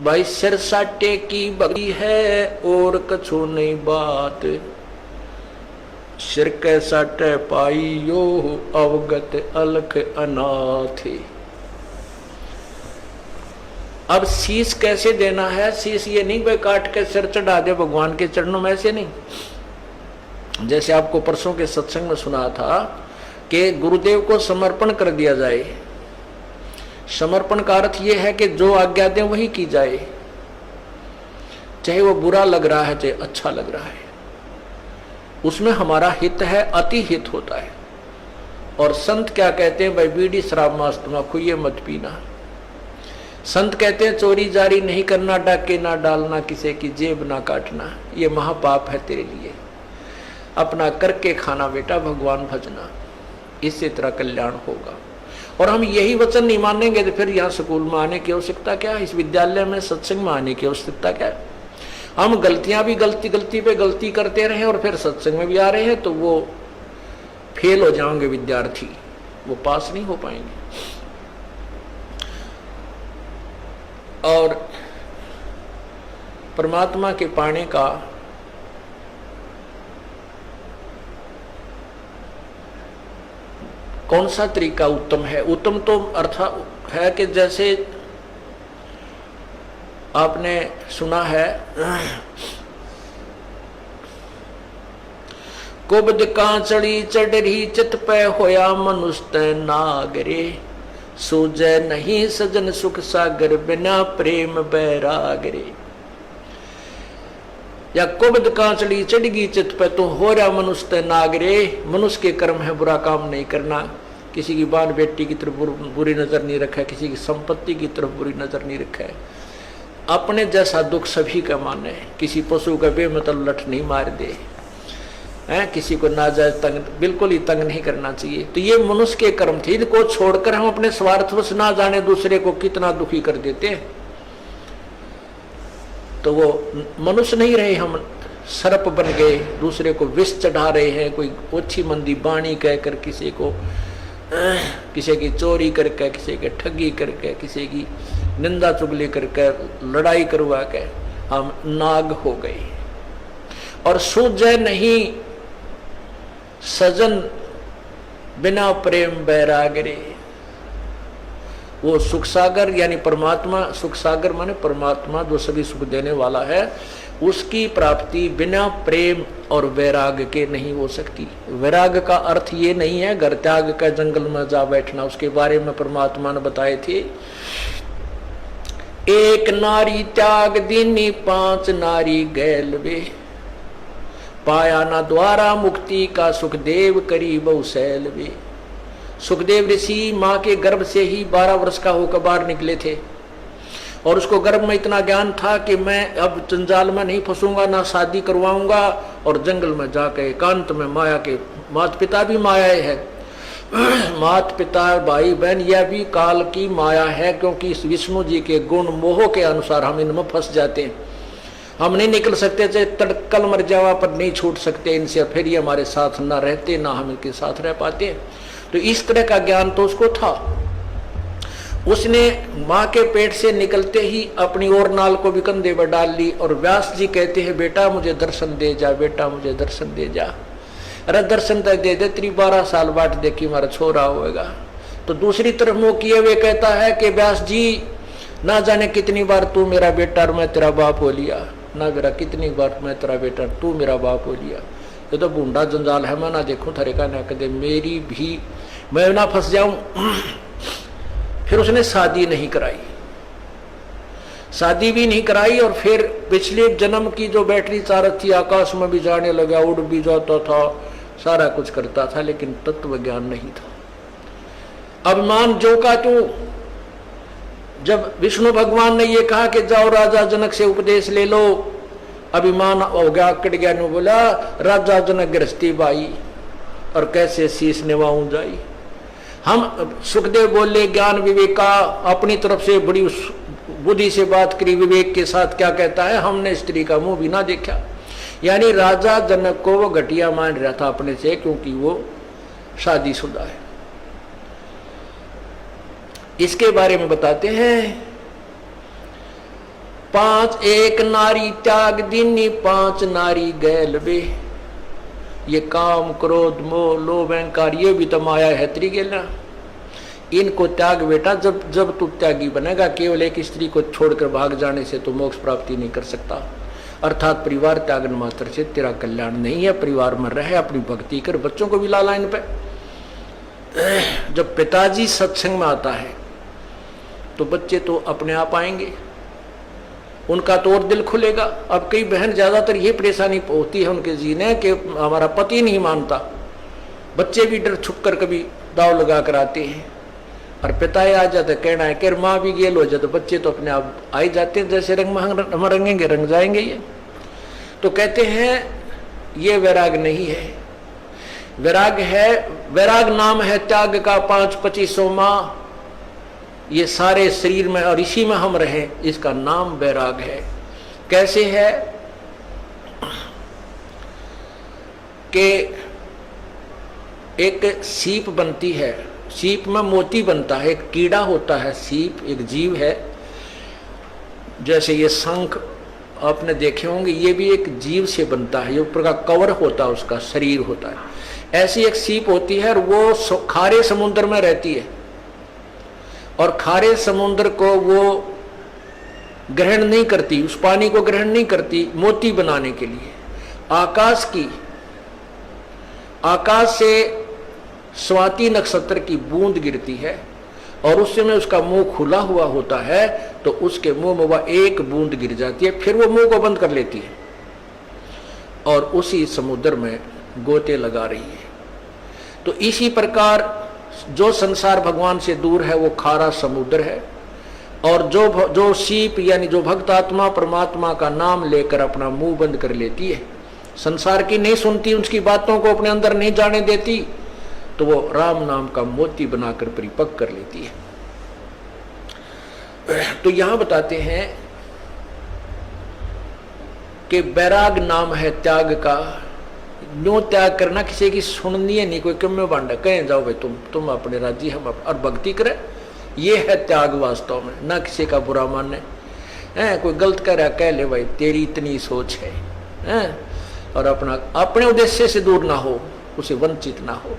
भाई सिर साटे की बगी है और कछु नहीं बात, सिर के साटे पाई यो अवगत अलख अनाथ। अब शीश कैसे देना है? शीश ये नहीं भाई काट के सिर चढ़ा दे भगवान के चरणों में, ऐसे नहीं। जैसे आपको परसों के सत्संग में सुना था कि गुरुदेव को समर्पण कर दिया जाए। समर्पण का अर्थ यह है कि जो आज्ञा दें वही की जाए, चाहे वो बुरा लग रहा है चाहे अच्छा लग रहा है, उसमें हमारा हित है, अति हित होता है। और संत क्या कहते हैं? भाई बीड़ी शराब मांस तम्बाकू ये मत पीना। संत कहते हैं चोरी जारी नहीं करना, डाके ना डालना, किसी की जेब ना काटना, ये महापाप है तेरे लिए। अपना करके खाना बेटा, भगवान भजना, इससे तेरा कल्याण होगा। और हम यही वचन नहीं मानेंगे तो फिर यहाँ स्कूल में आने की आवश्यकता क्या है? इस विद्यालय में सत्संग में आने की आवश्यकता क्या है? हम गलतियां भी गलती पे गलती करते रहे और फिर सत्संग में भी आ रहे हैं तो वो फेल हो जाएंगे विद्यार्थी, वो पास नहीं हो पाएंगे। और परमात्मा के पाने का कौन सा तरीका उत्तम है? उत्तम तो अर्थ है कि जैसे आपने सुना है कुबद कांचड़ी चढ़ी चित पे होया मनुष्य नागरे, सूझे नहीं सजन सुख सागर बिना प्रेम बैरागरे। या कुबद कांचड़ी चढ़गी चित पे तो हो रहा मनुष्य नागरे। मनुष्य के कर्म है बुरा काम नहीं करना, किसी की बाल बेटी की तरफ बुरी नजर नहीं रखा, किसी की संपत्ति की तरफ बुरी नजर नहीं रखा है, अपने जैसा दुख सभी का माने, किसी पशु का बेमतलब लठ नहीं मार दे, है किसी को नाजायज तंग बिल्कुल ही तंग नहीं करना चाहिए। तो ये मनुष्य के कर्म थे, इनको छोड़कर हम अपने स्वार्थवश ना जाने दूसरे को कितना दुखी कर देते हैं। तो वो मनुष्य नहीं रहे, हम सर्प बन गए, दूसरे को विष चढ़ा रहे हैं, कोई ओछी मंदी बाणी कहकर किसी को, किसी की चोरी करके, किसी के ठगी करके, किसी की निंदा चुगली करके, लड़ाई करवा के हम नाग हो गए। और सूझे नहीं सजन बिना प्रेम बैरागरे। वो सुख सागर यानी परमात्मा, सुख सागर माने परमात्मा जो सभी सुख देने वाला है, उसकी प्राप्ति बिना प्रेम और वैराग के नहीं हो सकती। वैराग का अर्थ ये नहीं है घर त्याग का जंगल में जा बैठना, उसके बारे में परमात्मा ने बताए थे। एक नारी त्याग दीनी पांच नारी गैलवे, पाया ना द्वारा मुक्ति का सुखदेव करी बहुशैल वे। सुखदेव ऋषि माँ के गर्भ से ही 12 वर्ष का होकर बाहर निकले थे और उसको गर्भ में इतना ज्ञान था कि मैं अब जंजाल में नहीं फंसूंगा, ना शादी करवाऊंगा, और जंगल में जाकर एकांत में माया के, माता पिता भी माया है, माता पिता भाई बहन यह भी काल की माया है, क्योंकि इस विष्णु जी के गुण मोह के अनुसार हम इनमें फंस जाते हैं। हम नहीं निकल सकते, चाहे तड़कल मर जावा पर नहीं छूट सकते इनसे, फिर ये हमारे साथ ना रहते ना हम इनके साथ रह पाते। तो इस तरह का ज्ञान तो उसको था। उसने माँ के पेट से निकलते ही अपनी और नाल को भी कंधे पर डाल ली और व्यास जी कहते हैं बेटा मुझे दर्शन दे जा, बेटा मुझे दर्शन दे जा। अरे दर्शन तक दे दे, तेरी 12 साल बाट देखी हमारा छोरा होएगा। तो दूसरी तरफ मुंह किए हुए कहता है कि व्यास जी ना जाने कितनी बार तू मेरा बेटा और मैं तेरा बाप हो लिया, ना मेरा कितनी बार मैं तेरा बेटा तू मेरा बाप हो लिया। ये तो बूंदा जंजाल है, मैं ना देखूं थरे का ना कदे मेरी भी मैं ना फंस जाऊं। फिर उसने शादी नहीं कराई, शादी भी नहीं कराई, और फिर पिछले जन्म की जो बैटरी चार्ज थी आकाश में भी जाने लगा, उड़ भी जाता था, सारा कुछ करता था, लेकिन तत्व ज्ञान नहीं था। अभिमान जो का तू, जब विष्णु भगवान ने ये कहा कि जाओ राजा जनक से उपदेश ले लो, अभिमान हो गया, अकड़ गया, ने बोला राजा जनक गृहस्थी बाई और कैसे शीश निभाऊं जाई। हम सुखदेव बोले ज्ञान विवेक का, अपनी तरफ से बड़ी बुद्धि से बात करी, विवेक के साथ क्या कहता है, हमने स्त्री का मुंह भी ना देखा। यानी राजा जनक को वो घटिया मान रहा था अपने से, क्योंकि वो शादीशुदा है। इसके बारे में बताते हैं पांच एक नारी त्याग दीनी, पांच नारी गैल वे। ये काम क्रोध मोह लोभ अहंकार ये भी तो माया है त्रिगेला। इनको त्याग बेटा, जब जब तू त्यागी बनेगा। केवल एक स्त्री को छोड़कर भाग जाने से तो मोक्ष प्राप्ति नहीं कर सकता। अर्थात परिवार त्यागन मात्र से तेरा कल्याण नहीं है। परिवार में रह, अपनी भक्ति कर, बच्चों को भी ला लाइन पे। जब पिताजी सत्संग में आता है तो बच्चे तो अपने आप आएंगे, उनका तो और दिल खुलेगा। अब कई बहन ज्यादातर ये परेशानी होती है उनके जीने कि हमारा पति नहीं मानता, बच्चे भी डर छुप कर कभी दाव लगा कर आते हैं, और पिता आ जाते कहना है कि माँ भी गेल हो जाए तो बच्चे तो अपने आप आ ही जाते हैं। जैसे रंग हम रंगेंगे रंग जाएंगे। ये तो कहते हैं ये वैराग नहीं है। वैराग है, वैराग नाम है त्याग का 5-25 माह। ये सारे शरीर में और इसी में हम रहे, इसका नाम वैराग है। कैसे है कि एक सीप बनती है, सीप में मोती बनता है। एक कीड़ा होता है, सीप एक जीव है। जैसे ये शंख आपने देखे होंगे, ये भी एक जीव से बनता है। ये ऊपर का कवर होता है, उसका शरीर होता है। ऐसी एक सीप होती है और वो खारे समुद्र में रहती है, और खारे समुद्र को वो ग्रहण नहीं करती, उस पानी को ग्रहण नहीं करती मोती बनाने के लिए। आकाश से स्वाति नक्षत्र की बूंद गिरती है और उस समय उसका मुंह खुला हुआ होता है, तो उसके मुंह में वह एक बूंद गिर जाती है। फिर वो मुंह को बंद कर लेती है और उसी समुद्र में गोते लगा रही है। तो इसी प्रकार जो संसार भगवान से दूर है वो खारा समुद्र है, और जो सीप यानी जो भक्त आत्मा परमात्मा का नाम लेकर अपना मुंह बंद कर लेती है, संसार की नहीं सुनती, उसकी बातों को अपने अंदर नहीं जाने देती, तो वो राम नाम का मोती बनाकर परिपक्व कर लेती है। तो यहां बताते हैं कि वैराग नाम है त्याग का। न्यो त्याग करना, किसी की सुननी है नहीं, कोई कम में बांटा कहें जाओ भाई तुम अपने राजी हम और भक्ति करें। ये है त्याग वास्तव में, ना किसी का बुरा माने। कोई गलत कर रहा कह ले भाई तेरी इतनी सोच है, और अपने उद्देश्य से दूर ना हो, उसे वंचित ना हो।